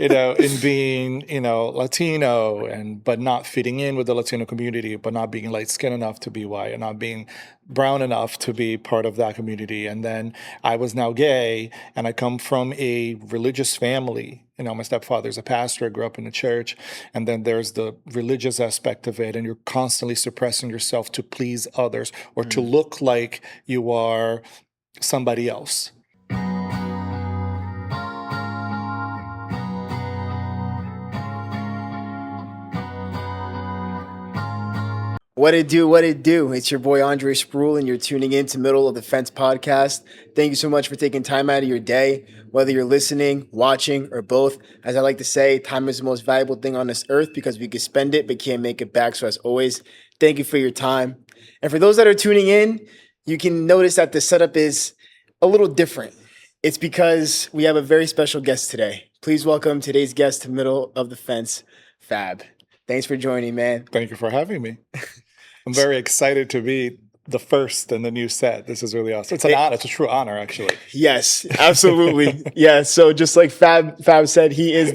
in being, Latino but not fitting in with the Latino community, but not being light skinned enough to be white and not being brown enough to be part of that community. And then I was now gay, and I come from a religious family. My stepfather's a pastor. I grew up in the church. And then there's the religious aspect of it. And you're constantly suppressing yourself to please others or to look like you are somebody else. What it do, what it do. It's your boy Andre Spruell, and you're tuning in to Middle of the Fence podcast. Thank you so much for taking time out of your day, whether you're listening, watching, or both. As I like to say, time is the most valuable thing on this earth because we can spend it but can't make it back. So as always, thank you for your time. And for those that are tuning in, you can notice that the setup is a little different. It's because we have a very special guest today. Please welcome today's guest to Middle of the Fence, Fab. Thanks for joining, man. Thank you for having me. I'm very excited to be the first in the new set. This is really awesome. It's an honor. It's a true honor, actually. Yes, absolutely. Yeah. So just like Fab said, he is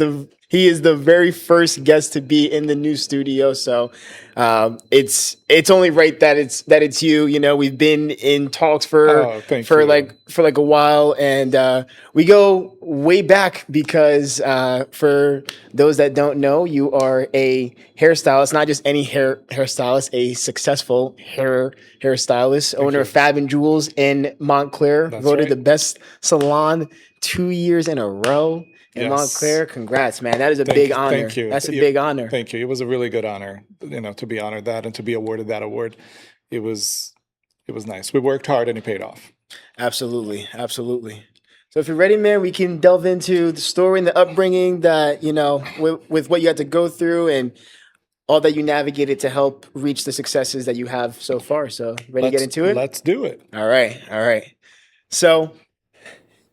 the very first guest to be in the new studio. So it's only right that it's you. We've been in talks for like a while, and we go way back because for those that don't know, you are a hairstylist, not just any hairstylist, a successful hairstylist, owner of Fab Jules in Montclair, voted the best salon 2 years in a row. In Montclair, congrats, man. That is a big honor. Thank you. That's a big honor. Thank you. It was a really good honor, to be honored that and to be awarded that award. It was nice. We worked hard and it paid off. Absolutely. So if you're ready, man, we can delve into the story and the upbringing that, with what you had to go through and all that you navigated to help reach the successes that you have so far. So ready to get into it? Let's do it. All right. So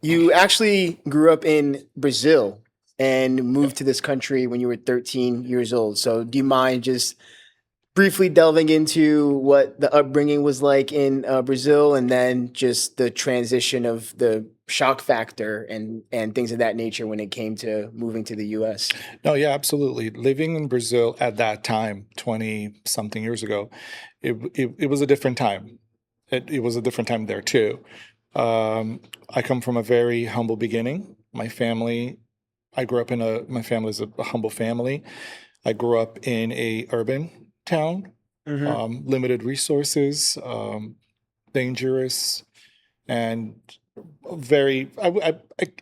you actually grew up in Brazil and moved to this country when you were 13 years old. So do you mind just briefly delving into what the upbringing was like in Brazil, and then just the transition of the shock factor and things of that nature when it came to moving to the U.S.? No, yeah, absolutely. Living in Brazil at that time, 20-something years ago, it was a different time. It was a different time there, too. I come from a very humble beginning. My family is a humble family. I grew up in a urban town, limited resources, dangerous, and very,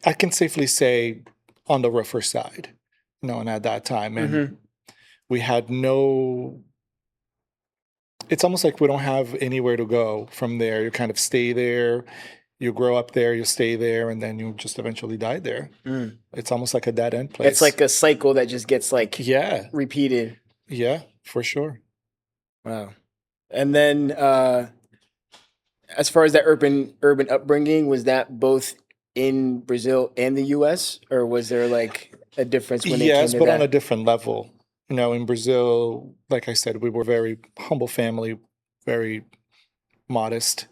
I can safely say, on the rougher side, and at that time. And we had it's almost like we don't have anywhere to go from there. You kind of stay there. You grow up there, you stay there, and then you just eventually die there. It's almost like a dead end place. It's like a cycle that just gets repeated. Yeah, for sure. Wow. And then as far as that urban upbringing, was that both in Brazil and the US, or was there like a difference when it came to that? Yes, but on a different level. In Brazil, like I said, we were a very humble family, very modest.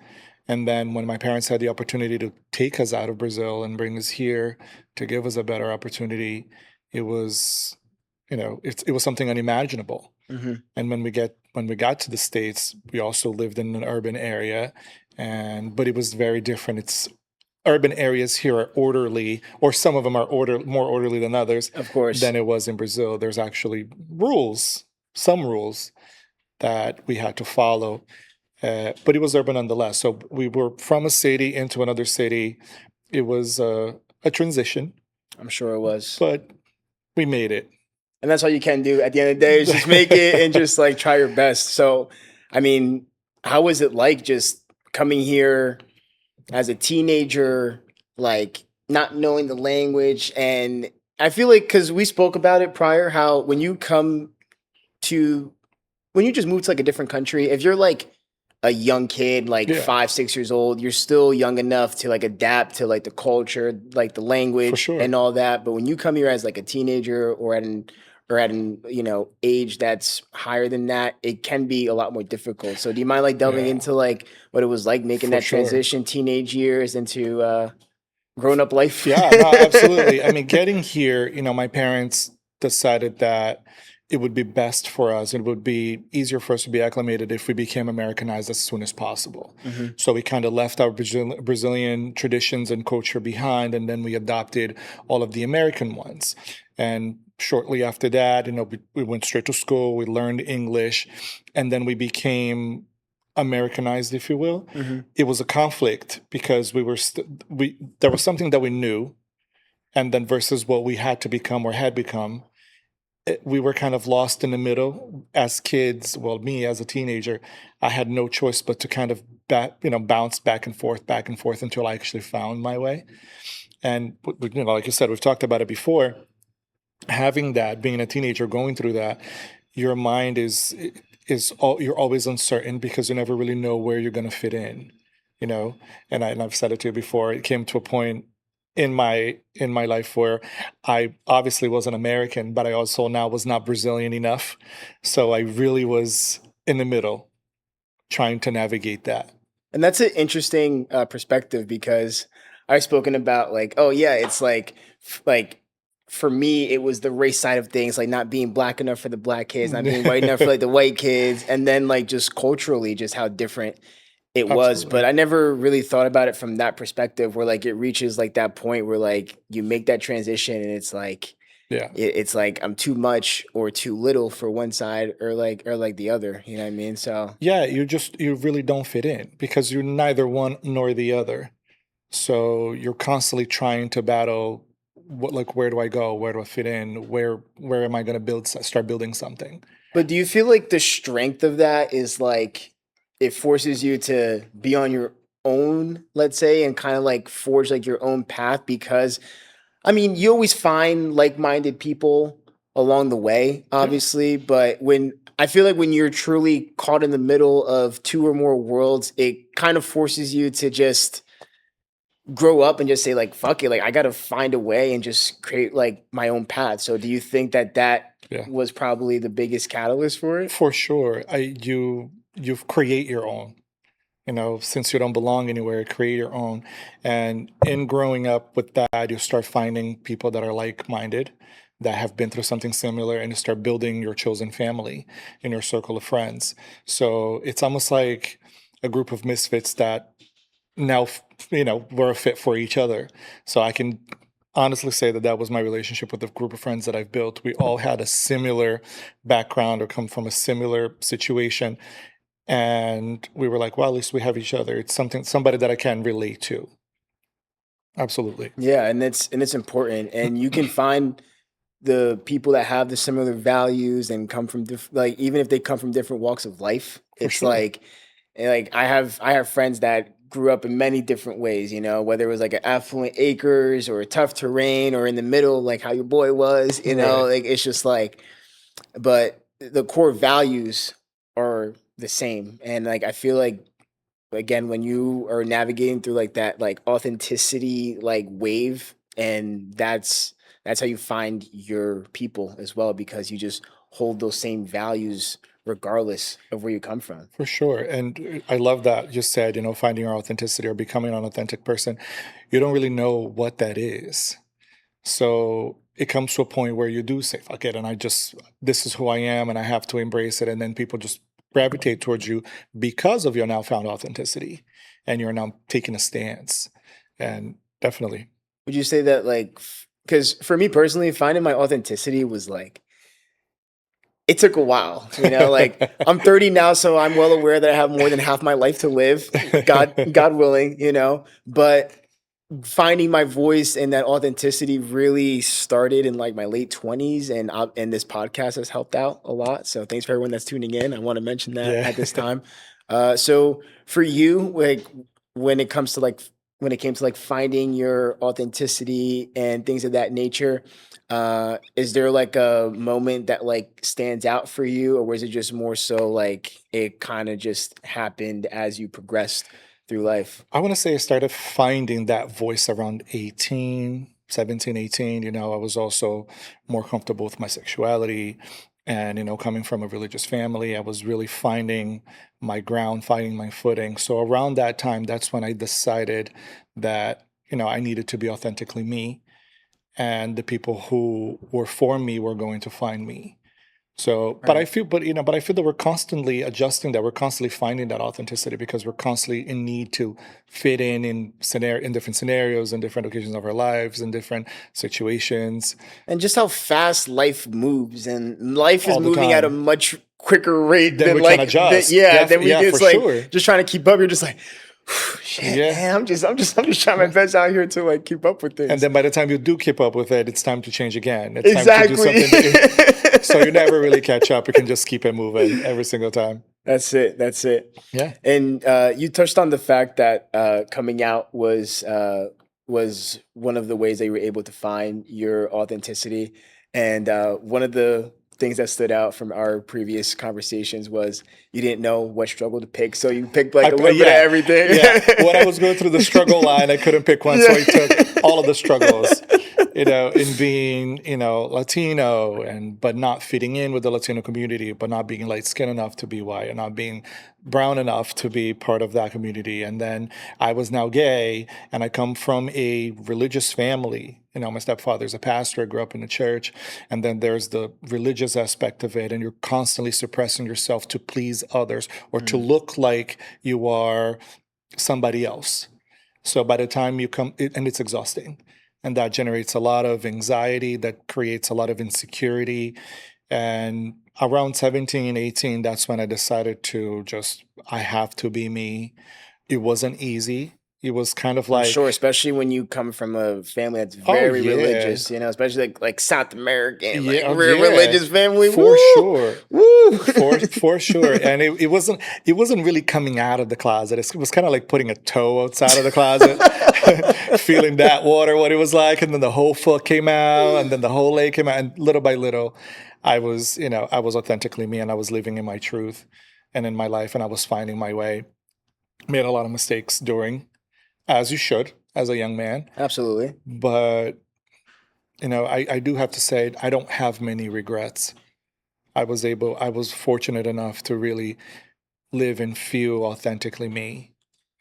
And then when my parents had the opportunity to take us out of Brazil and bring us here to give us a better opportunity, it was, it was something unimaginable. And when we got to the States, we also lived in an urban area, but it was very different. Urban areas here are orderly, or some of them are more orderly than others, of course, than it was in Brazil. There's actually some rules that we had to follow. But it was urban nonetheless. So we were from a city into another city. It was a transition. I'm sure it was. But we made it. And that's all you can do at the end of the day, is just make it and just like try your best. So, I mean, how was it like just coming here as a teenager, like not knowing the language? And I feel like, because we spoke about it prior, how when you just move to like a different country, if you're like a young kid, like 5, 6 years old, you're still young enough to like adapt to like the culture, like the language and all that. But when you come here as like a teenager or at an age that's higher than that, it can be a lot more difficult. So do you mind like delving into like what it was like making that transition, teenage years into grown up life. Yeah, no, absolutely. I mean, getting here, my parents decided that it would be best for us. It would be easier for us to be acclimated if we became Americanized as soon as possible. Hmm. So we kind of left our Brazilian traditions and culture behind, and then we adopted all of the American ones. And shortly after that, we went straight to school, we learned English, and then we became Americanized, if you will. Hmm. It was a conflict because there was something that we knew, and then versus what we had to become or had become, we were kind of lost in the middle as kids. Well, me as a teenager, I had no choice but to kind of bounce back and forth until I actually found my way. And like you said, we've talked about it before. Having that, being a teenager, going through that, your mind you're always uncertain because you never really know where you're going to fit in, you know. And I've said it to you before. It came to a point in my life where I obviously was an American, but I also now was not Brazilian enough. So I really was in the middle, trying to navigate that. And that's an interesting perspective because I've spoken about like, oh yeah, it's like for me, it was the race side of things, like not being black enough for the black kids, not being white enough for like the white kids, and then like just culturally, just how different it was. But Absolutely. I never really thought about it from that perspective, where like it reaches like that point where like you make that transition, and it's like Yeah. it's like I'm too much or too little for one side or like the other. You know what I mean? So Yeah, you really don't fit in because you're neither one nor the other. So you're constantly trying to battle where do I go? Where do I fit in? Where am I going to start building something? but do you feel like the strength of that is like it forces you to be on your own, let's say, and kind of like forge like your own path? Because I mean, you always find like-minded people along the way, Yeah. obviously, but when I feel like when you're truly caught in the middle of two or more worlds, it kind of forces you to just grow up and just say like fuck it, like I got to find a way and just create like my own path. So do you think that that Yeah. was probably the biggest catalyst for it? For sure. You create your own. Since you don't belong anywhere, create your own. And in growing up with that, you start finding people that are like-minded, that have been through something similar, and you start building your chosen family in your circle of friends. So it's almost like a group of misfits that now, we're a fit for each other. So I can honestly say that that was my relationship with the group of friends that I've built. We all had a similar background or come from a similar situation, and we were like, well, at least we have each other. It's somebody that I can relate to. Absolutely. Yeah, and it's important, and you can find the people that have the similar values and come from like even if they come from different walks of life, For it's sure. like and like I have friends that grew up in many different ways, you know, whether it was like an affluent acres or a tough terrain or in the middle, like how your boy was, you know, Right. like it's just like, but the core values are the same, and like I feel like again when you are navigating through like that like authenticity like wave, and that's how you find your people as well, because you just hold those same values regardless of where you come from. For sure. And I love that you said, finding your authenticity or becoming an authentic person. You don't really know what that is. So it comes to a point where you do say, fuck it. And this is who I am and I have to embrace it. And then people just gravitate towards you because of your now found authenticity and you're now taking a stance. And definitely. Would you say that like because for me personally, finding my authenticity was like it took a while, you know, like I'm 30 now, so I'm well aware that I have more than half my life to live, God willing, you know, but finding my voice and that authenticity really started in like my late 20s, and this podcast has helped out a lot. So thanks for everyone that's tuning in. I want to mention that Yeah. at this time. So for you, like when it comes to like when it came to like finding your authenticity and things of that nature, is there like a moment that like stands out for you, or was it just more so like it kind of just happened as you progressed through life? I want to say I started finding that voice around 18, 17, 18. I was also more comfortable with my sexuality. And, coming from a religious family, I was really finding my ground, finding my footing. So around that time, that's when I decided that I needed to be authentically me, and the people who were for me were going to find me. So, but I Right. feel, but I feel that we're constantly adjusting that. We're constantly finding that authenticity because we're constantly in need to fit in different scenarios, in different occasions of our lives, in different situations, And just how fast life moves, and life is all the moving at a time. much quicker rate Then than we can like adjust. yeah, Yeah, then we yeah, for it's like sure. just trying to keep up. You're just like, shit, Yeah, man, I'm just trying my yeah. best out here to like keep up with And things. then by the time you do keep up with it, it's time to change again. It's time to do Exactly. something. So you never really catch up. You can just keep it moving every single time. That's it. That's it. Yeah. And you touched on the fact that coming out was one of the ways that you were able to find your authenticity. And one of the things that stood out from our previous conversations was you didn't know what struggle to pick, so you picked like a little bit of Yeah, everything. yeah. When I was going through the struggle line, I couldn't pick one, so I took all of the struggles. In being, Latino but not fitting in with the Latino community, but not being light skinned enough to be white, and not being brown enough to be part of that community. And then I was now gay, and I come from a religious family. My stepfather's a pastor, I grew up in the church, and then there's the religious aspect of it, and you're constantly suppressing yourself to please others or to Mm. look like you are somebody else. So by the time you come, and it's exhausting. And that generates a lot of anxiety, that creates a lot of insecurity. And around 17, 18, that's when I decided to I have to be me. It wasn't easy. It was kind of I'm like, sure, especially when you come from a family that's oh, very yeah. religious, especially like South American, Yeah, like oh, real yeah, religious family. for Woo, sure. woo. For sure. And it wasn't really coming out of the closet. It was kind of like putting a toe outside of the closet, feeling that water, what it was like. And then the whole foot came out, and then the whole leg came out. And little by little, I was authentically me, and I was living in my truth and in my life, and I was finding my way. Made a lot of mistakes during, as you should, as a young man. Absolutely. But, I do have to say, I don't have many regrets. I was fortunate enough to really live and feel authentically me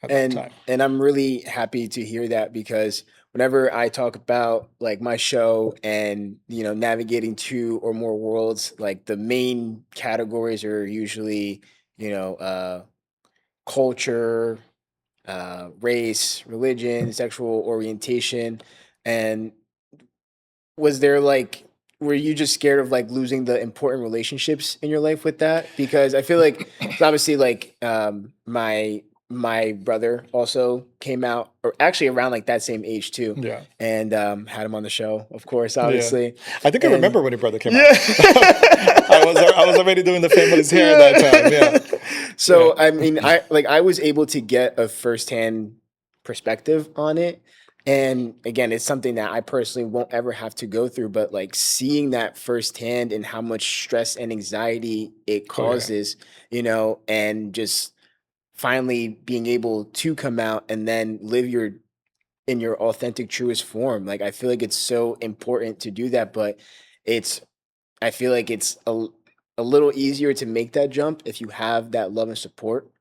at that And time. I'm really happy to hear that, because whenever I talk about like my show and navigating two or more worlds, like the main categories are usually culture, race, religion, sexual orientation. And was there like, were you just scared of like losing the important relationships in your life with that? Because I feel like, 'cause obviously, like my brother also came out, or actually around like that same age too, Yeah. and had him on the show, of course, Yeah. obviously. I think I And remember when your brother came out. yeah. I was already doing the family's hair at that time. Yeah. Yeah. So I mean, I was able to get a firsthand perspective on it. And again, it's something that I personally won't ever have to go through, but like seeing that firsthand and how much stress and anxiety it Oh, yeah. causes, and just finally being able to come out and then live in your authentic, truest form. Like I feel like it's so important to do that, but it's I feel like it's a little easier to make that jump if you have that love and support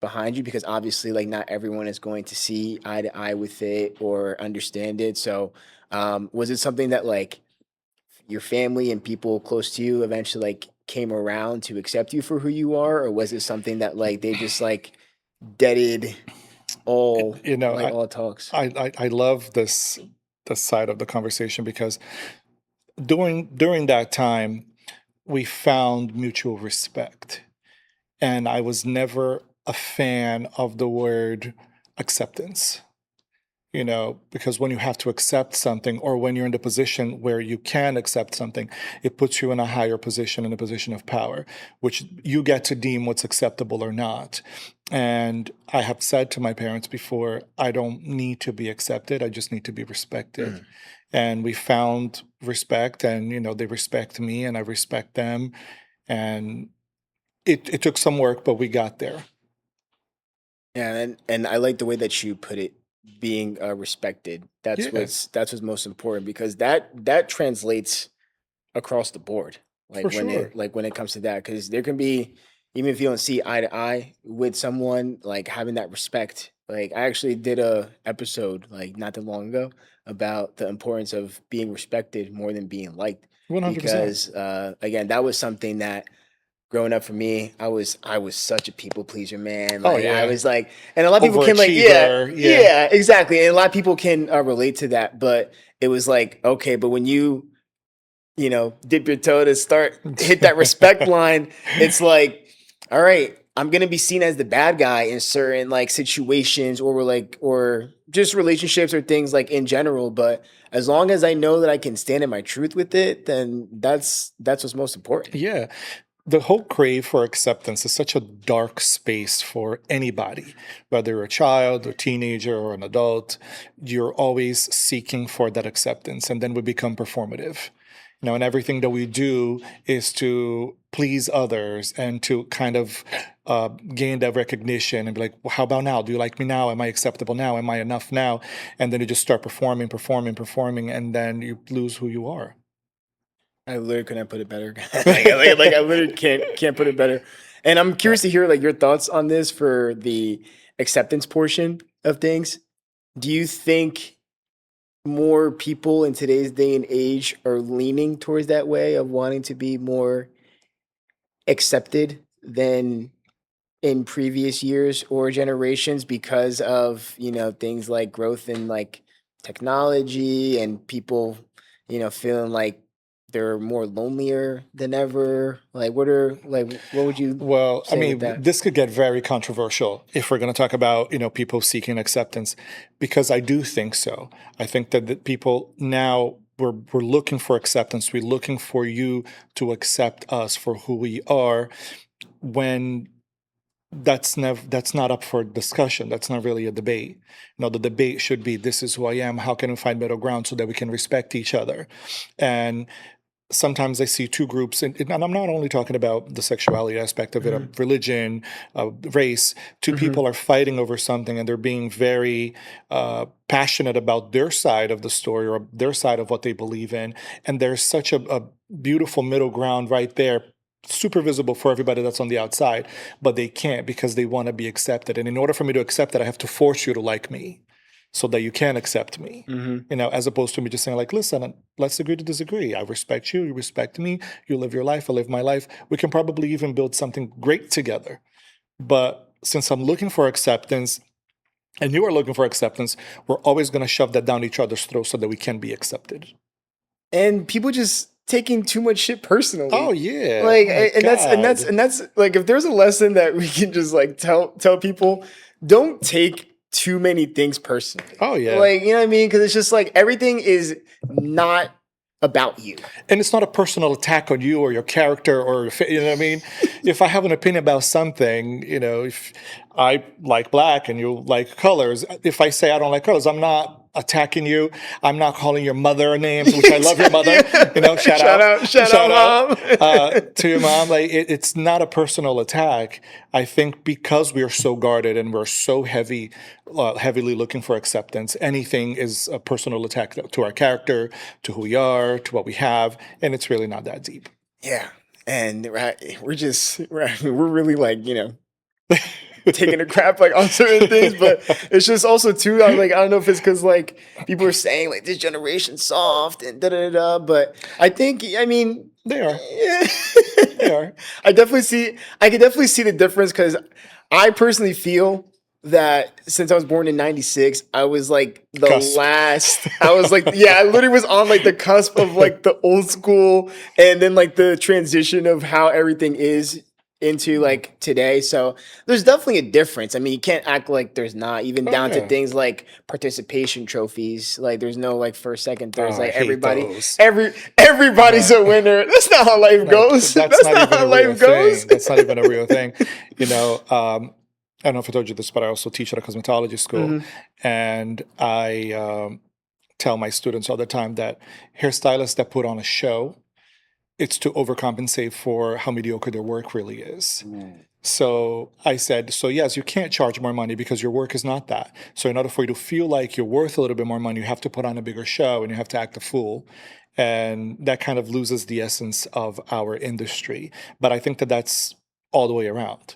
behind you, because obviously like not everyone is going to see eye to eye with it or understand it. So was it something that like your family and people close to you eventually like came around to accept you for who you are, or was it something that like they just like deaded all You know, like I, all talks? I love this side of the conversation because during that time we found mutual respect. And I was never a fan of the word acceptance, because when you have to accept something, or when you're in the position where you can accept something, it puts you in a higher position, in a position of power, which you get to deem what's acceptable or not. And I have said to my parents before, I don't need to be accepted, I just need to be respected. Mm. And we found respect, and they respect me and I respect them. And it took some work, but we got there. Yeah, and I like the way that you put it, being respected. Yeah, That's what's most important, because that translates across the board. for sure. Like when it comes to that, because there can be, even if you don't see eye to eye with someone, like having that respect Like, I actually did a episode like not that long ago about the importance of being respected more than being liked, 100%. because again, that was something that growing up for me, I was such a people pleaser, man. Oh Like I yeah. was like, and a lot of people can like, yeah, Overachiever. Yeah. yeah, exactly, and a lot of people can relate to that. But it was like, okay, but when you dip your toe to start hit that respect line, it's like, all right, I'm gonna be seen as the bad guy in certain like situations, or just relationships or things like in general. But as long as I know that I can stand in my truth with it, then that's what's most important. Yeah. The whole crave for acceptance is such a dark space for anybody, whether you're a child, a teenager, or an adult. You're always seeking for that acceptance, and then we become performative. And everything that we do is to please others and to kind of gain that recognition and be like, well, how about now? Do you like me now? Am I acceptable now? Am I enough now? And then you just start performing, performing, performing, and then you lose who you are. I literally couldn't put it better. Like I literally can't put it better. And I'm Yeah. curious to hear like your thoughts on this for the acceptance portion of things. Do you think more people in today's day and age are leaning towards that way of wanting to be more accepted than in previous years or generations, because of things like growth in like technology and people feeling like they're more lonelier than ever? Like what would you Well, I say with mean, that? this could get very controversial if we're going to talk about, people seeking acceptance, because I do think so. I think that the people now we're looking for acceptance. We're looking for you to accept us for who we are, when that's not up for discussion. That's not really a debate. The debate should be, this is who I am. How can we find middle ground so that we can respect each other? And sometimes I see two groups, and I'm not only talking about the sexuality aspect of it, Hmm. of religion, race. Two Hmm. people are fighting over something, and they're being very passionate about their side of the story or their side of what they believe in. And there's such a beautiful middle ground right there, super visible for everybody that's on the outside, but they can't because they want to be accepted. And in order for me to accept it, I have to force you to like me so that you can accept me, Hmm. as opposed to me just saying, like, listen, let's agree to disagree. I respect you, you respect me, you live your life, I live my life. We can probably even build something great together. But since I'm looking for acceptance and you are looking for acceptance, we're always going to shove that down each other's throats so that we can be accepted. And people just taking too much shit Oh, personally. yeah. Like Oh, my God. that's like, if there's a lesson that we can just like tell people, don't take too many things personally. Oh, yeah. Like, you know what I mean? Because it's just like everything is not about you. And it's not a personal attack on you or your character or you know what I mean. If I have an opinion about something, if I like black and you like colors, if I say I don't like colors, I'm not attacking you. I'm not calling your mother names, which I love your mother. Shout out, Shout shout out, out mom. to your mom. Like, it's not a personal attack. I think because we are so guarded and we're so heavily looking for acceptance, anything is a personal attack to our character, to who we are, to what we have, and it's really not that deep. Yeah. And right, we're really like, taking a crap like on certain things, but it's just also too. I'm like, I don't know if it's because like people are saying like this generation's soft and da da da. But I mean, They are. yeah. They are. I can definitely see the difference, because I personally feel that since I was born in '96, I was like the Cusp. last. I was like, yeah, I literally was on like the cusp of like the old school, and then like the transition of how everything is into like today. So there's definitely a difference. I mean, you can't act like there's not, even Oh down to yeah. things like participation trophies. Like there's no like first, second, third. It's Oh, I like hate those. everybody's No, a winner. That's not how life no, goes. that's That's not not even how a real life goes. thing. That's not even a real thing. You know, I don't know if I told you this, but I also teach at a cosmetology school, Hmm. and I tell my students all the time that hairstylists that put on a show, it's to overcompensate for how mediocre their work really is. So I said, so yes, you can't charge more money because your work is not that. So in order for you to feel like you're worth a little bit more money, you have to put on a bigger show and you have to act a fool. And that kind of loses the essence of our industry. But I think that that's all the way around.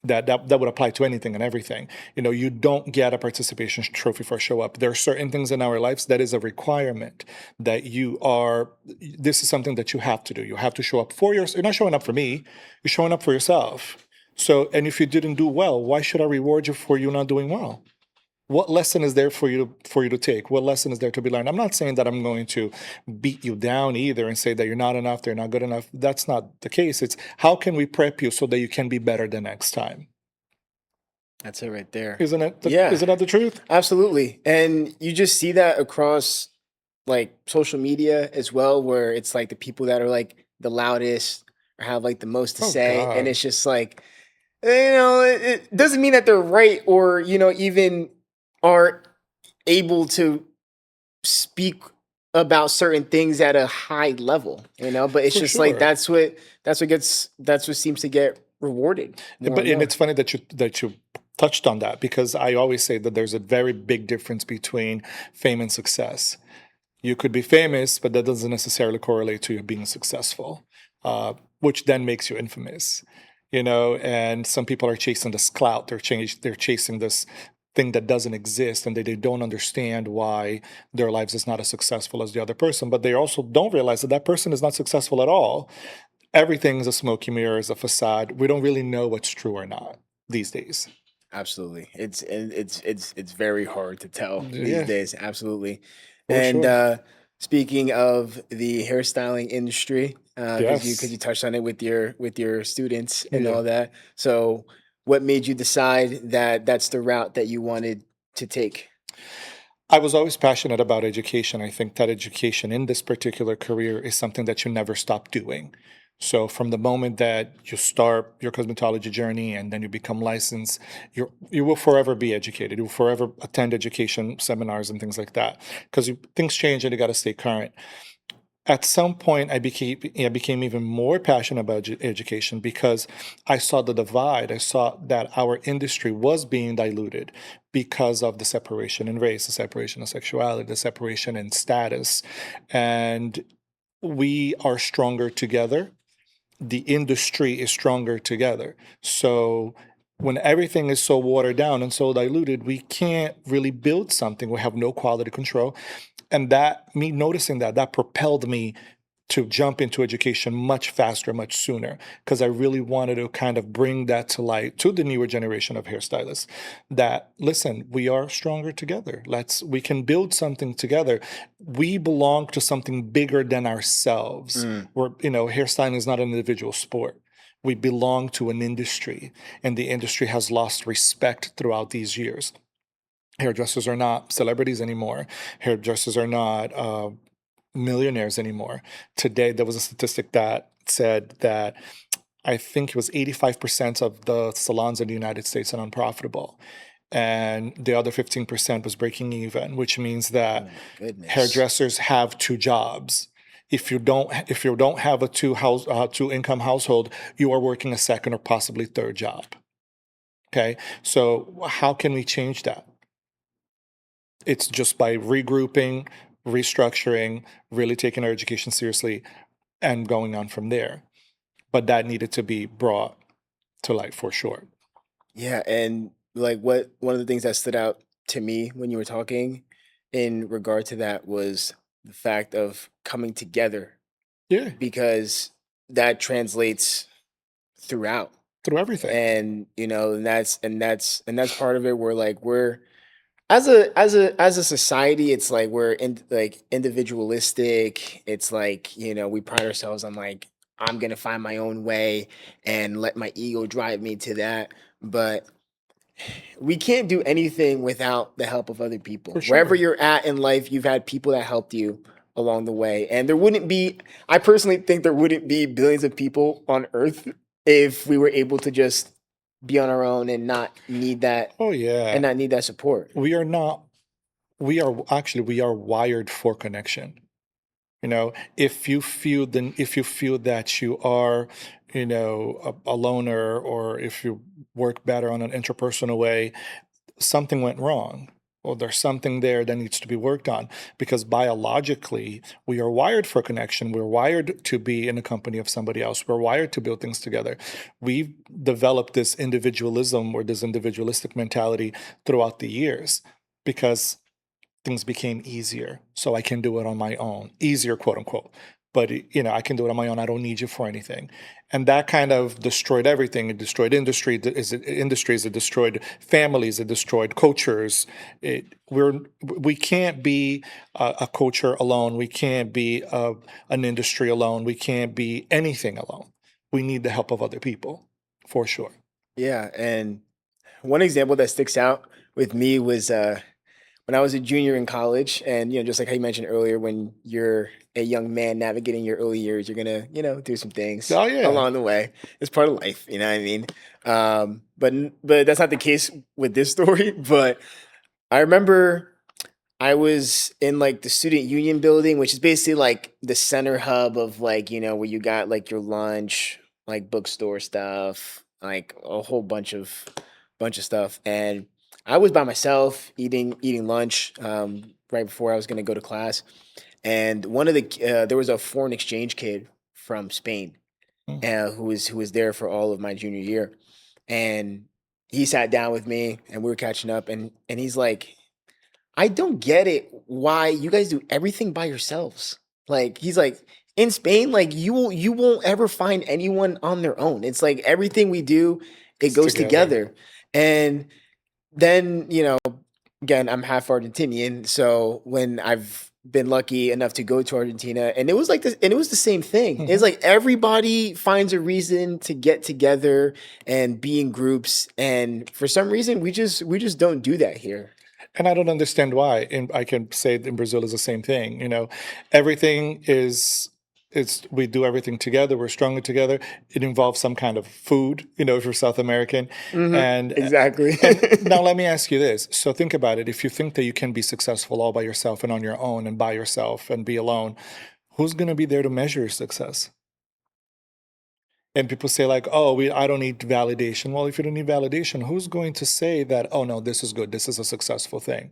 that would apply to anything and everything. You know, you don't get a participation trophy for a show up. There are certain things in our lives that is a requirement that this is something that you have to do. You have to show up for yourself. You're not showing up for me, you're showing up for yourself. So, and if you didn't do well, why should I reward you for you not doing well? What lesson is there for you to take? What lesson is there to be learned? I'm not saying that I'm going to beat you down either and say that you're not enough, they're not good enough. That's not the case. It's how can we prep you so that you can be better the next time? That's it right there. Isn't it? Yeah. Isn't that the truth? Absolutely. And you just see that across like social media as well, where it's like the people that are like the loudest or have like the most to Oh, say. God. And it's just like, it doesn't mean that they're right or, even are able to speak about certain things at a high level, but it's For just like sure. that's what seems to get rewarded. But and it's funny that you touched on that, because I always say that there's a very big difference between fame and success. You could be famous, but that doesn't necessarily correlate to you being successful, which then makes you infamous. And some people are chasing this clout. They're chasing this thing that doesn't exist, and they don't understand why their lives is not as successful as the other person. But they also don't realize that that person is not successful at all. Everything is a smoky mirror, is a facade. We don't really know what's true or not these days. Absolutely. It's very hard to tell Yeah. these days. Absolutely. For And sure. speaking of the hairstyling industry, because Yes. you touched on it with your students and Yeah. all that. So, what made you decide that that's the route that you wanted to take? I was always passionate about education. I think that education in this particular career is something that you never stop doing. So from the moment that you start your cosmetology journey and then you become licensed, you will forever be educated. You will forever attend education seminars and things like that, because things change and you got to stay current. At some point, I became even more passionate about education, because I saw the divide. I saw that our industry was being diluted because of the separation in race, the separation of sexuality, the separation in status. And we are stronger together. The industry is stronger together. So when everything is so watered down and so diluted, we can't really build something. We have no quality control. And me noticing that propelled me to jump into education much faster, much sooner, because I really wanted to kind of bring that to light to the newer generation of hairstylists, that listen, we are stronger together. We can build something together. We belong to something bigger than ourselves. Hairstyling is not an individual sport. We belong to an industry, and the industry has lost respect throughout these years. Hairdressers are not celebrities anymore. Hairdressers are not millionaires anymore. Today, there was a statistic that said that I think it was 85% of the salons in the United States are unprofitable. And the other 15% was breaking even, which means that hairdressers have two jobs. If you don't have a two income household, you are working a second or possibly third job. Okay, so how can we change that? It's just by regrouping, restructuring, really taking our education seriously, and going on from there. But that needed to be brought to light for sure. Yeah, and like one of the things that stood out to me when you were talking in regard to that was the fact of coming together, Yeah, because that translates throughout. through everything. And that's part of it, where like we're as a society, it's like we're like individualistic. It's like, we pride ourselves on like, I'm gonna find my own way and let my ego drive me to that. But we can't do anything without the help of other people. For Wherever sure. you're at in life, you've had people that helped you along the way. And I personally think there wouldn't be billions of people on earth if we were able to just be on our own and not need that Oh yeah. support. We are not we are wired for connection. If you feel that you are, a loner, or if you work better on an interpersonal way, something went wrong. Well, there's something there that needs to be worked on because biologically, we are wired for connection. We're wired to be in the company of somebody else. We're wired to build things together. We've developed this individualism or this individualistic mentality throughout the years because things became easier. So I can do it on my own, easier, quote unquote. But I can do it on my own. I don't need you for anything, and that kind of destroyed everything. It destroyed industries. It destroyed families. It destroyed cultures. We can't be a culture alone. We can't be an industry alone. We can't be anything alone. We need the help of other people, for sure. Yeah, and one example that sticks out with me was when I was a junior in college, and just like how you mentioned earlier, when you're a young man navigating your early years, you're gonna do some things Oh yeah. along the way. It's part of life, you know what I mean. But that's not the case with this story. But I remember I was in like the student union building, which is basically like the center hub of like where you got like your lunch, like bookstore stuff, like a whole bunch of stuff, and I was by myself eating lunch right before I was going to go to class, and one of the there was a foreign exchange kid from Spain Mm. who was there for all of my junior year, and he sat down with me and we were catching up, and he's like, I don't get it why you guys do everything by yourselves. Like he's like in Spain, like you won't ever find anyone on their own. It's like everything we do, it It's goes together. together. And then, again, I'm half Argentinian, so when I've been lucky enough to go to Argentina, and it was like this, and it was the same thing. It's Mhm. like everybody finds a reason to get together and be in groups, and for some reason, we just don't do that here. And I don't understand why. And I can say in Brazil is the same thing. Everything is it's we do everything together. We're stronger together. It involves some kind of food, if you're South American. And Exactly. and now let me ask you this. So think about it. If you think that you can be successful all by yourself and on your own and by yourself and be alone, who's going to be there to measure your success? And people say like, "Oh, I don't need validation." Well, if you don't need validation, who's going to say that, "Oh no, this is good. This is a successful thing"?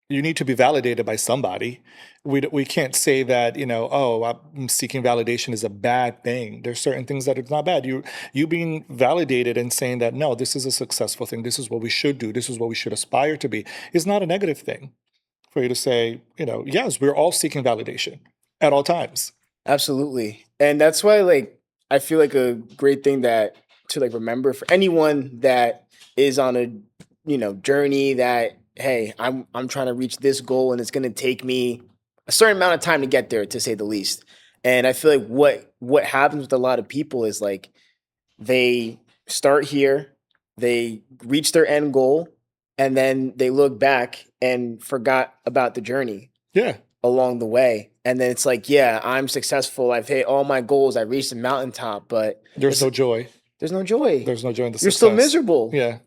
You need to be validated by somebody. We can't say that, "Oh, I'm seeking validation is a bad thing." There's certain things that are not bad. You being validated and saying that no, this is a successful thing. This is what we should do. This is what we should aspire to be is not a negative thing for you to say, yes, we're all seeking validation at all times. Absolutely. And that's why like I feel like a great thing that to like remember for anyone that is on a journey that hey, I'm trying to reach this goal and it's going to take me a certain amount of time to get there to say the least. And I feel like what happens with a lot of people is like they start here, they reach their end goal, and then they look back and forgot about the journey Yeah. along the way. And then it's like, yeah, I'm successful. I've hit all my goals. I reached the mountaintop, but There's no joy. there's no joy. There's no joy in the You're still success. miserable. Yeah.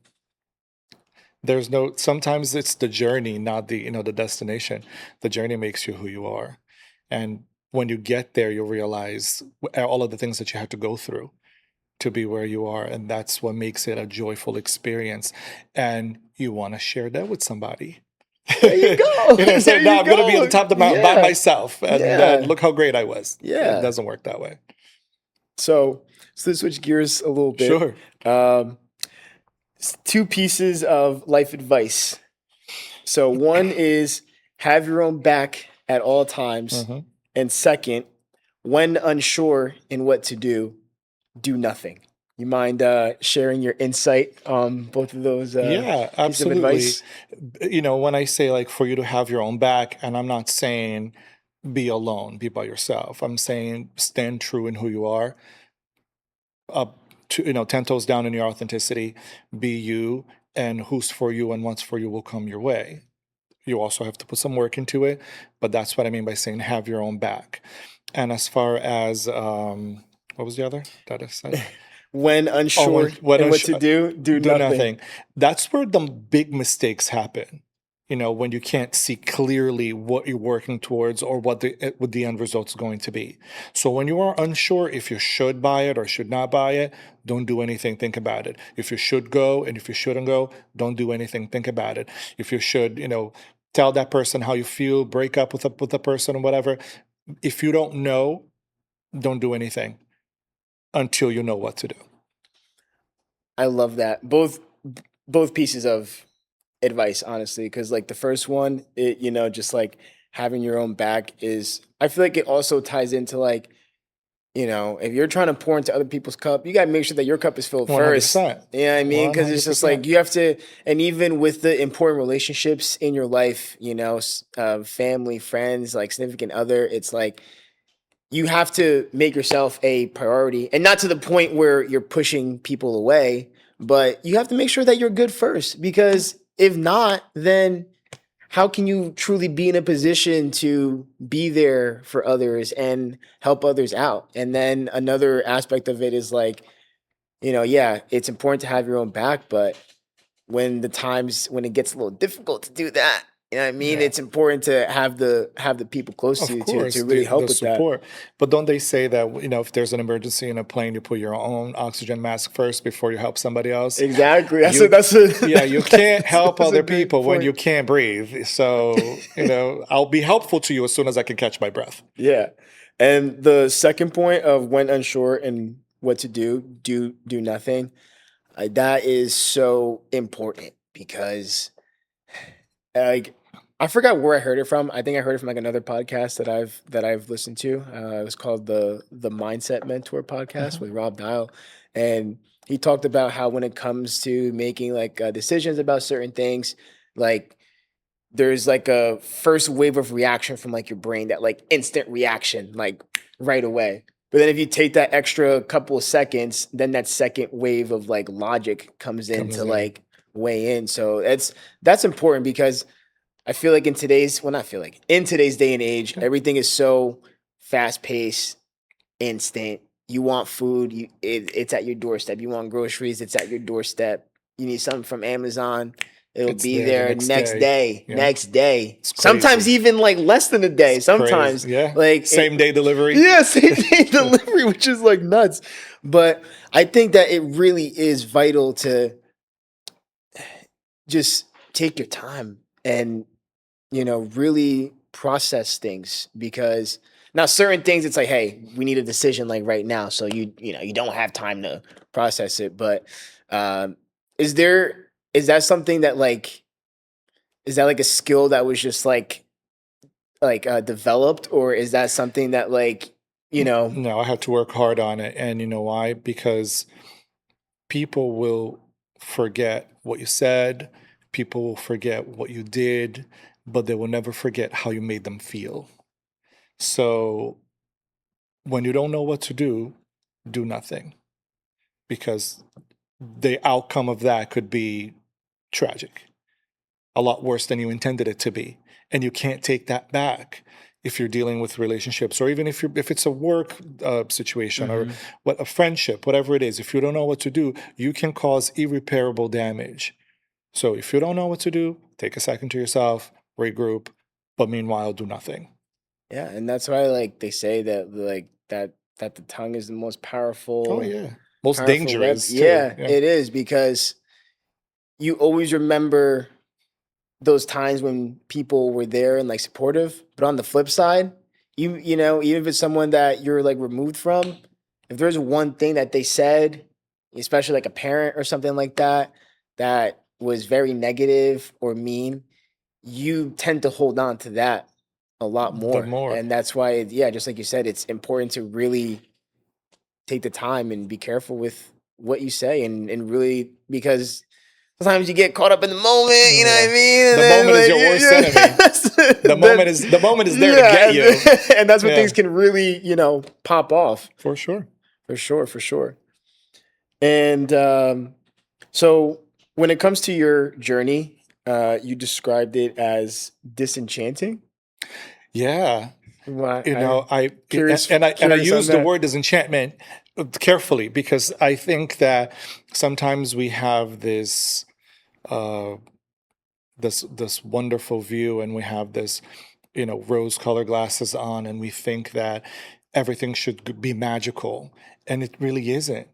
Sometimes it's the journey, not the destination. The journey makes you who you are. And when you get there, you'll realize all of the things that you had to go through to be where you are. And that's what makes it a joyful experience. And you want to share that with somebody. There you go. So There now you I'm going to be at the go. top of the mountain by Yeah. myself. And Yeah. look how great I was. It Yeah. doesn't work that way. So to switch gears a little bit. Sure. Um, two pieces of life advice. So one is have your own back at all times. Mhm. And second, when unsure in what to do nothing. You mind sharing your insight on both of those Yeah, pieces of absolutely. advice? When I say like for you to have your own back, and I'm not saying be alone, be by yourself. I'm saying stand true in who you are. Up to 10 toes down in your authenticity, be you, and who's for you and what's for you will come your way. You also have to put some work into it, but that's what I mean by saying have your own back. And as far as what was the other that I said? When unsure When and what unsure, to do do nothing. nothing. That's where the big mistakes happen. when you can't see clearly what you're working towards or what the end result's going to be. So when you are unsure if you should buy it or should not buy it, don't do anything, think about it. If you should go and if you shouldn't go, don't do anything, think about it. If you should, tell that person how you feel, break up with the person or whatever. If you don't know, don't do anything until you know what to do. I love that. Both pieces of advice, honestly, because like the first one, just like having your own back is, I feel like it also ties into like, if you're trying to pour into other people's cup, you got to make sure that your cup is filled first. 100%. You know what I mean? Because it's just like 100%. you have to, and even with the important relationships in your life, family, friends, like significant other, it's like you have to make yourself a priority, and not to the point where you're pushing people away, but you have to make sure that you're good first, because if not, then how can you truly be in a position to be there for others and help others out? And then another aspect of it is like, yeah, it's important to have your own back, but when it gets a little difficult to do that, you know what I mean? Yeah. It's important to have the people close Of to you course, to really help the with support. But don't they say that, if there's an emergency in a plane, you put your own oxygen mask first before you help somebody else? that. Exactly. You can't help that's a other great people when point. you can't breathe. So, I'll be helpful to you as soon as I can catch my breath. Yeah. And the second point of when unsure and what to do nothing. That is so important because like I forgot where I heard it from. I think I heard it from like another podcast that I've listened to. It was called the Mindset Mentor podcast with Rob Dial, and he talked about how when it comes to making like decisions about certain things, like there's like a first wave of reaction from like your brain, that like instant reaction, like right away. But then if you take that extra couple of seconds, then that second wave of like logic comes in Comes to in. like weigh in. So that's important because I feel like in today's day and age, Okay. everything is so fast paced, instant. You want food, it's at your doorstep. You want groceries, it's at your doorstep. You need something from Amazon, it'll It's be there the there next next day. day, Yeah. next day. It's Sometimes crazy. even like less than a day. Sometimes Crazy. Yeah. like Same day delivery. yeah, same day delivery, which is like nuts. But I think that it really is vital to just take your time and really process things, because now certain things it's like, hey, we need a decision like right now, so you don't have time to process it. But um is that something that like, is that like a skill that was just developed, or is that something that like No, I had to work hard on it. And you know why? Because people will forget what you said, people will forget what you did, but they will never forget how you made them feel. So when you don't know what to do nothing, because the outcome of that could be tragic, a lot worse than you intended it to be. And you can't take that back if you're dealing with relationships, or even if it's a work situation or what a friendship, whatever it is. If you don't know what to do, you can cause irreparable damage. So if you don't know what to do, take a second to yourself, regroup, but meanwhile, do nothing. Yeah, and that's why like they say that like that the tongue is the most Oh powerful yeah, most powerful weapon. dangerous too. Yeah, Yeah, it is, because you always remember those times when people were there and like supportive. But on the flip side, even if it's someone that you're like removed from, if there's one thing that they said, especially like a parent or something like that, that was very negative or mean, you tend to hold on to that a lot the more. more. And that's why, yeah, just like you said, it's important to really take the time and be careful with what you say, and really, because sometimes you get caught up in the moment, you know what Yeah. I mean? And The then, moment is like, your worst enemy. The moment is there to yeah, get you. and that's when Yeah, things can really, pop off. for sure. For sure, for sure. And so when it comes to your journey, you described it as disenchanting. Yeah. Why? You I know, I curious, and I curious on use the that. word disenchantment carefully, because I think that sometimes we have this uh, this wonderful view, and we have this, rose colored glasses on, and we think that everything should be magical, and it really isn't.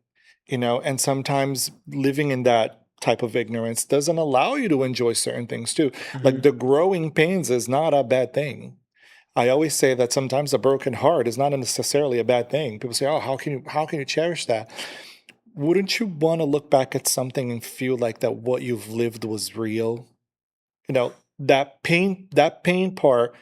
And sometimes living in that type of ignorance doesn't allow you to enjoy certain things too. Like Mhm. the growing pains is not a bad thing. I always say that sometimes a broken heart is not necessarily a bad thing. People say, "Oh, how can you cherish that?" Wouldn't you want to look back at something and feel like that what you've lived was real? That pain part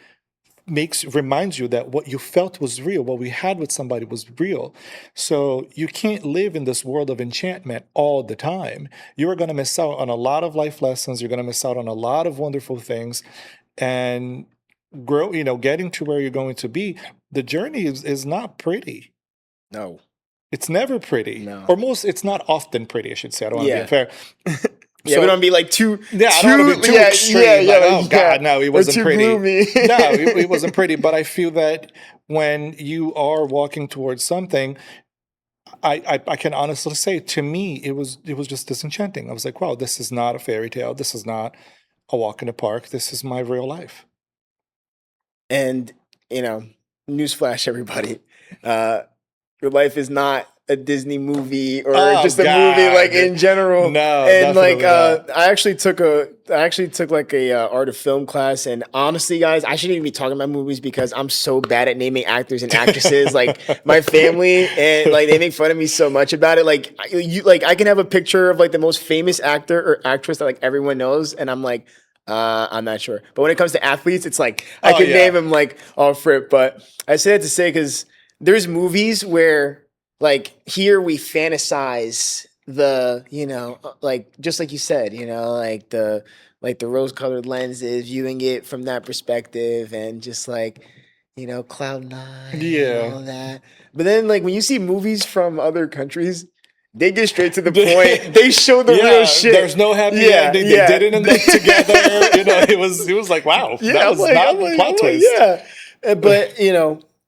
reminds you that what you felt was real, what we had with somebody was real. So you can't live in this world of enchantment all the time. You are going to miss out on a lot of life lessons. You're going to miss out on a lot of wonderful things. And getting to where you're going to be, the journey is not pretty. No, It's never pretty. no. Or it's not often pretty, I should say. I don't want to be Yeah. unfair. Yeah, we So don't be like too, yeah, I don't want to be too yeah, extreme. yeah, yeah, Like, oh yeah, God, no, it or wasn't too pretty. gloomy. No, it wasn't pretty. But I feel that when you are walking towards something, I can honestly say, to me, it was just disenchanting. I was like, wow, this is not a fairy tale. This is not a walk in the park. This is my real life. And you know, newsflash, everybody, uh, your life is not a Disney movie or Oh just a movie like God, in general. no, And like, definitely not. I actually took like a art of film class. And honestly, guys, I shouldn't even be talking about movies because I'm so bad at naming actors and actresses. Like my family and like they make fun of me so much about it. Like I can have a picture of like the most famous actor or actress that like everyone knows, and I'm like. I'm not sure, but when it comes to athletes, it's like I Oh can name yeah, them like off rip. But I say that to say because there's movies where like here we fantasize the like just like you said like the rose colored lenses viewing it from that perspective and just like cloud nine and yeah. all that, but then like when you see movies from other countries, they get straight to the point. They show the real Yeah, there's shit. no happy Yeah, ending. They yeah. didn't end up together. It was like, wow, that Yeah, was not a I'm plot like, twist. yeah. But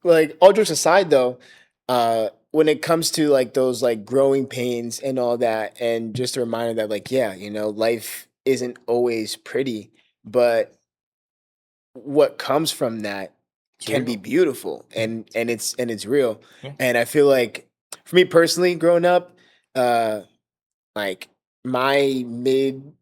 like all jokes aside, though, when it comes to like those like growing pains and all that, and just a reminder that like, yeah, life isn't always pretty, but what comes from that It's can be real. beautiful, Yeah, and it's real. yeah. And I feel like for me personally, growing up, uh, like my mid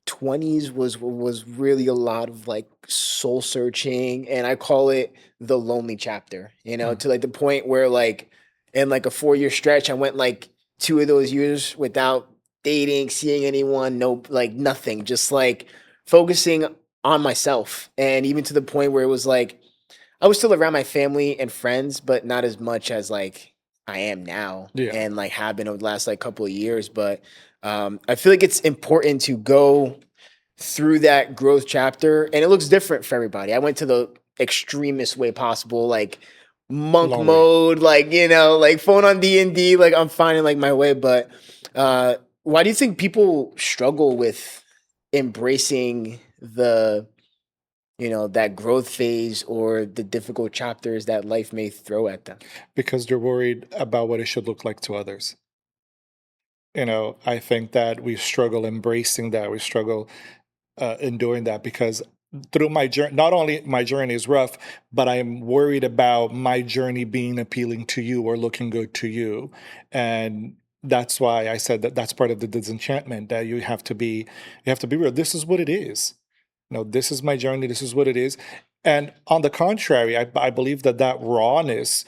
20s was really a lot of like soul searching, and I call it the lonely chapter, Mm. to like the point where like in like a 4-year stretch I went like 2 of those years without dating, seeing anyone, no, like nothing, just like focusing on myself. And even to the point where it was like I was still around my family and friends, but not as much as like I am now Yeah. and like have been over the last like couple of years. But I feel like it's important to go through that growth chapter, and it looks different for everybody. I went to the extremist way possible, like monk Lonely. mode, like like phone on D&D, like I'm finding like my way. But why do you think people struggle with embracing the that growth phase or the difficult chapters that life may throw at them? Because they're worried about what it should look like to others. I think that we struggle embracing that. We struggle enduring that because through my journey, not only my journey is rough, but I'm worried about my journey being appealing to you or looking good to you. And that's why I said that that's part of the disenchantment, that you have to be real. This is what it is. This is my journey. This is what it is. And on the contrary, I believe that rawness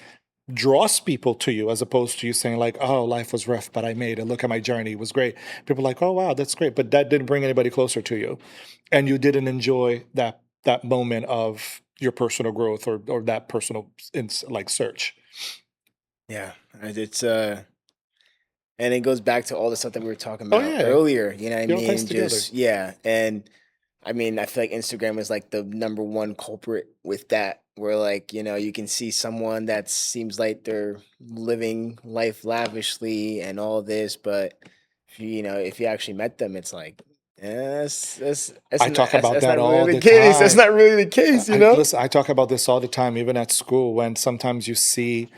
draws people to you, as opposed to you saying like, oh, life was rough, but I made it. Look at my journey. It was great. People are like, oh, wow, that's great. But that didn't bring anybody closer to you. And you didn't enjoy that moment of your personal growth, or that personal like search. Yeah, it's and it goes back to all the stuff that we were talking Oh about yeah. earlier. You know what I It all ties mean? together. Just yeah, and I mean, I feel like Instagram is like the number one culprit with that, where like, you can see someone that seems like they're living life lavishly and all this, but if you actually met them, it's like, I talk about that's that not really all the the case. That's time. not really the case, I listen, I talk about this all the time, even at school, when sometimes you see,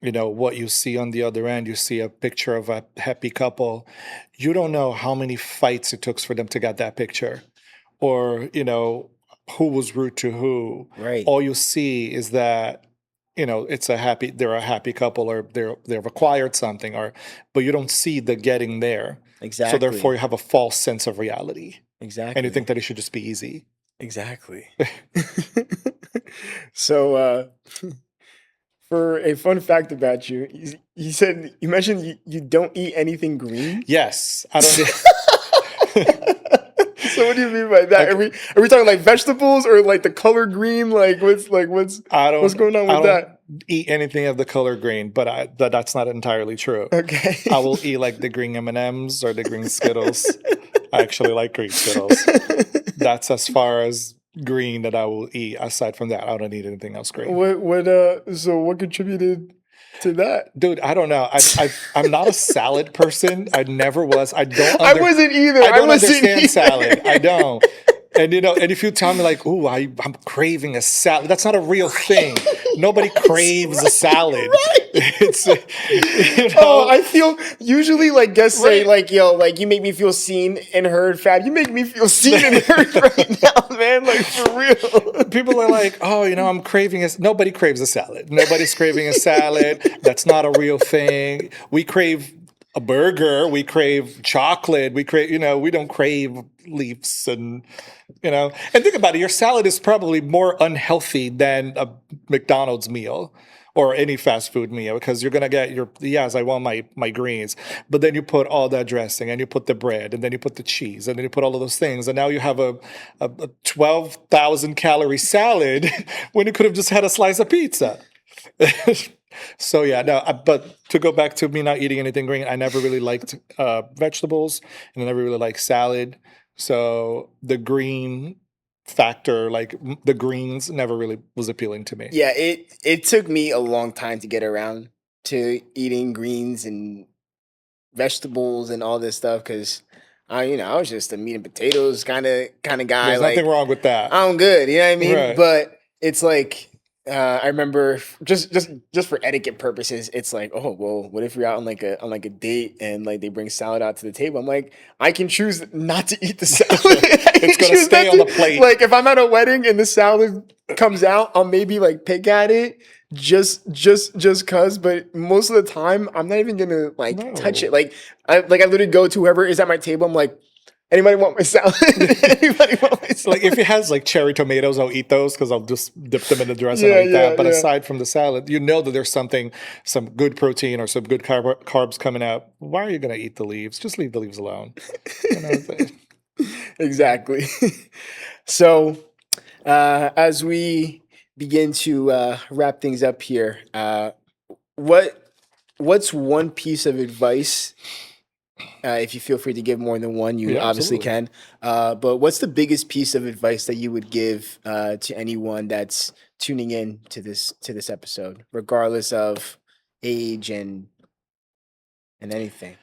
what you see on the other end. You see a picture of a happy couple. You don't know how many fights it took for them to get that picture. or, who was rude to who. Right. All you see is that, they're a happy couple, or they've acquired something, but you don't see the getting there. So therefore Exactly. you have a false sense of reality, and you think Exactly. that it should just be easy. Exactly. So, for a fun fact about you, you mentioned you don't eat anything green. Yes, I don't. So what do you mean by that? Okay. Are we talking like vegetables or like the color green? What's I what's don't. going on I with don't that? eat anything of the color green, but that's not entirely true. Okay. I will eat like the green M&Ms or the green Skittles. I actually like green Skittles. That's as far as green that I will eat. Aside from that, I don't eat anything else green. So what contributed to that? Dude, I don't know. I'm not a salad person. I never was. I don't. I wasn't either. I don't wasn't understand either. salad. I don't. And and if you tell me like, "Ooh, I'm craving a salad," that's not a real thing. Nobody craves a salad. It's Oh, I feel usually like guests say Right. like, yo, like you make me feel seen and heard, Fab. You make me feel seen and heard right now, man. Like for real. People are like, "Oh, I'm craving a." Nobody craves a salad. Nobody's craving a salad. That's not a real thing. We crave a burger. We crave chocolate. We crave. We don't crave leaves and think about it. Your salad is probably more unhealthy than a McDonald's meal or any fast food meal, because you're gonna get yes, I want my greens, but then you put all that dressing, and you put the bread, and then you put the cheese, and then you put all of those things, and now you have a 12,000 calorie salad when you could have just had a slice of pizza. So yeah, no. But to go back to me not eating anything green, I never really liked vegetables, and I never really liked salad. So the green factor, like the greens, never really was appealing to me. Yeah, it took me a long time to get around to eating greens and vegetables and all this stuff because I was just a meat and potatoes kind of guy. There's nothing Like wrong with that, I'm good, you know what I mean? right? But it's like I remember just for etiquette purposes, it's like, oh well, what if you're out on like a date and like they bring salad out to the table? I'm like, I can choose not to eat the salad. It's gonna stay on the plate. Like if I'm at a wedding and the salad comes out, I'll maybe like pick at it just cause. But most of the time, I'm not even gonna like touch No. it. I literally go to whoever is at my table. I'm like, anybody want my salad? Anybody want my salad? Like if it has like cherry tomatoes, I'll eat those because I'll just dip them in the dressing and I'll eat that. But aside from the salad, that there's some good protein or some good carbs coming out. Why are you gonna eat the leaves? Just leave the leaves alone. Exactly. So, as we begin to wrap things up here, what what's one piece of advice? If you feel free to give more than one, you Yeah, obviously absolutely. can. But what's the biggest piece of advice that you would give to anyone that's tuning in to this episode, regardless of age and anything?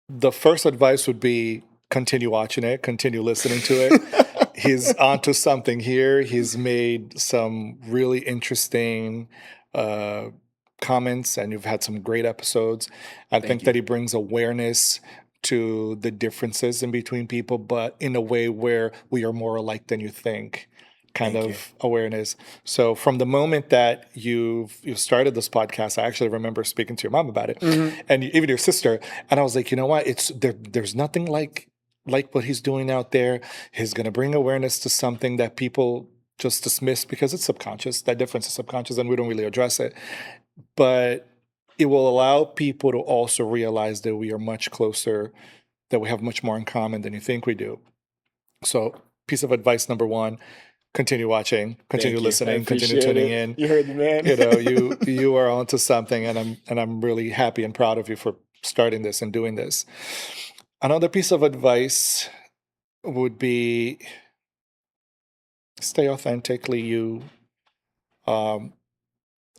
The first advice would be continue watching it, continue listening to it. He's onto something here. He's made some really interesting uh, comments, and you've had some great episodes. I Thank think you. that he brings awareness to the differences in between people, but in a way where we are more alike than you think. Kind Thank you. of awareness. So from the moment that you've started this podcast, I actually remember speaking to your mom about it, Mhm. and even your sister, and I was like, you know what? There's nothing like what he's doing out there. He's going to bring awareness to something that people just dismiss because it's subconscious. That difference is subconscious, and we don't really address it. But it will allow people to also realize that we are much closer, that we have much more in common than you think we do. So, piece of advice number one: continue watching, continue Thank you. I listening, continue appreciate tuning it. in. You heard the man. You are onto something, and I'm really happy and proud of you for starting this and doing this. Another piece of advice would be stay authentically you. Um,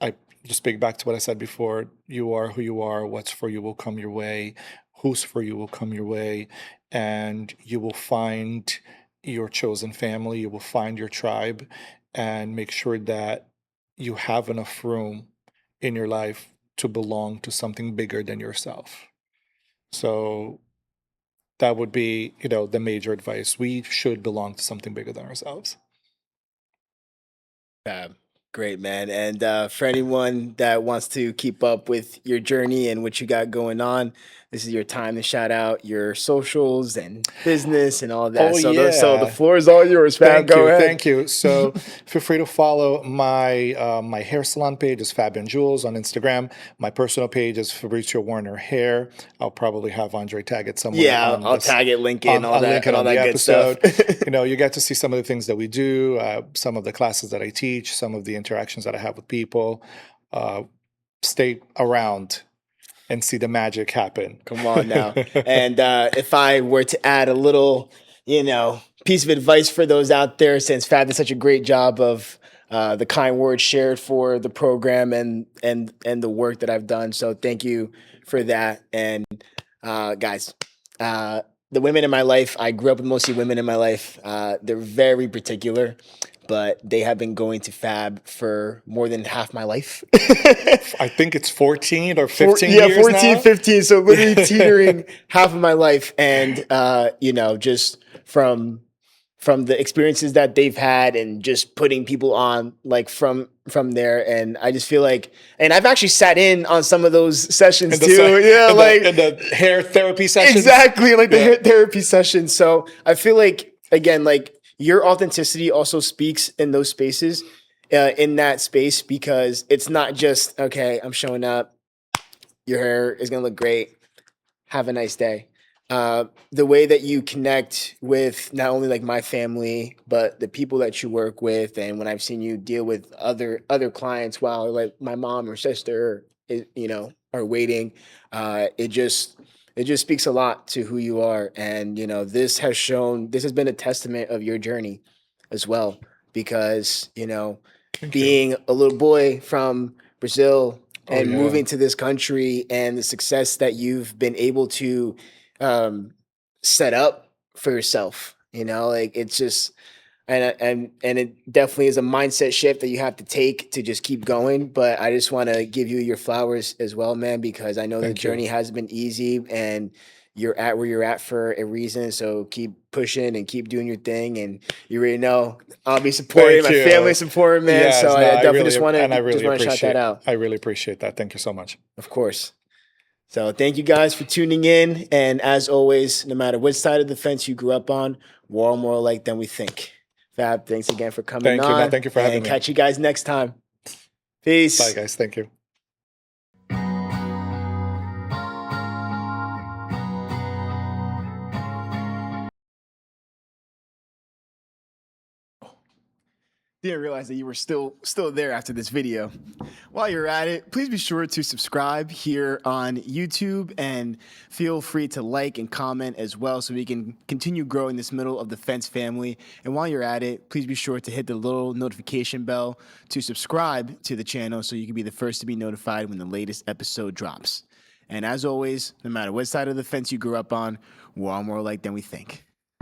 I just speak back to what I said before. You are who you are. What's for you will come your way. Who's for you will come your way. And you will find your chosen family. You will find your tribe, and make sure that you have enough room in your life to belong to something bigger than yourself. So that would be, the major advice. We should belong to something bigger than ourselves. Fab. Great, man. And for anyone that wants to keep up with your journey and what you got going on, this is your time to shout out your socials and business and all that. Oh, So the yeah. floor is all yours, Fab. Go ahead. Thank you. So feel free to follow my hair salon page is Fab Jules on Instagram. My personal page is Fabrizio Warner Hair. I'll probably have Andre tag it somewhere. Yeah, I'll tag it, link it, all I'll that, link it and all on the that good stuff. episode. You get to see some of the things that we do, some of the classes that I teach, some of the interactions that I have with people. Stay around and see the magic happen. Come on now. And if I were to add a little, piece of advice for those out there, since Fab did such a great job of the kind words shared for the program and the work that I've done. So thank you for that. And guys, the women in my life, I grew up with mostly women in my life. They're very particular, but they have been going to Fab for more than half my life. I think it's 14 or 15 years 14, now. 15. So literally teetering half of my life. And, just from the experiences that they've had and just putting people on like from there. And I just feel like, and I've actually sat in on some of those sessions too. In the hair therapy sessions. Exactly. Like the hair therapy sessions. So I feel like, again, like your authenticity also speaks in those spaces, in that space, because it's not just, okay, I'm showing up, your hair is going to look great, have a nice day. The way that you connect with not only like my family, but the people that you work with, and when I've seen you deal with other clients while like my mom or sister, are waiting, it just speaks a lot to who you are. And this has been a testament of your journey as well, because being a little boy from Brazil and moving to this country, and the success that you've been able to set up for yourself, like it's just, and it definitely is a mindset shift that you have to take to just keep going. But I just want to give you your flowers as well, man, because I know the journey hasn't been easy, and you're at where you're at for a reason. So keep pushing and keep doing your thing. And you already know I'll be supporting, my family supporting, man. Yes, so I definitely just want really to shout that out. I really appreciate that. Thank you so much. Of course. So thank you guys for tuning in. And as always, no matter which side of the fence you grew up on, we're all more alike than we think. Fab, thanks again for coming on. Thank you, man. Thank you for having me. Catch you guys next time. Peace. Bye, guys. Thank you. Didn't realize that you were still there after this video. While you're at it, please be sure to subscribe here on YouTube, and feel free to like and comment as well, so we can continue growing this middle of the fence family. And while you're at it, please be sure to hit the little notification bell to subscribe to the channel, so you can be the first to be notified when the latest episode drops. And as always, no matter what side of the fence you grew up on, we're all more alike than we think.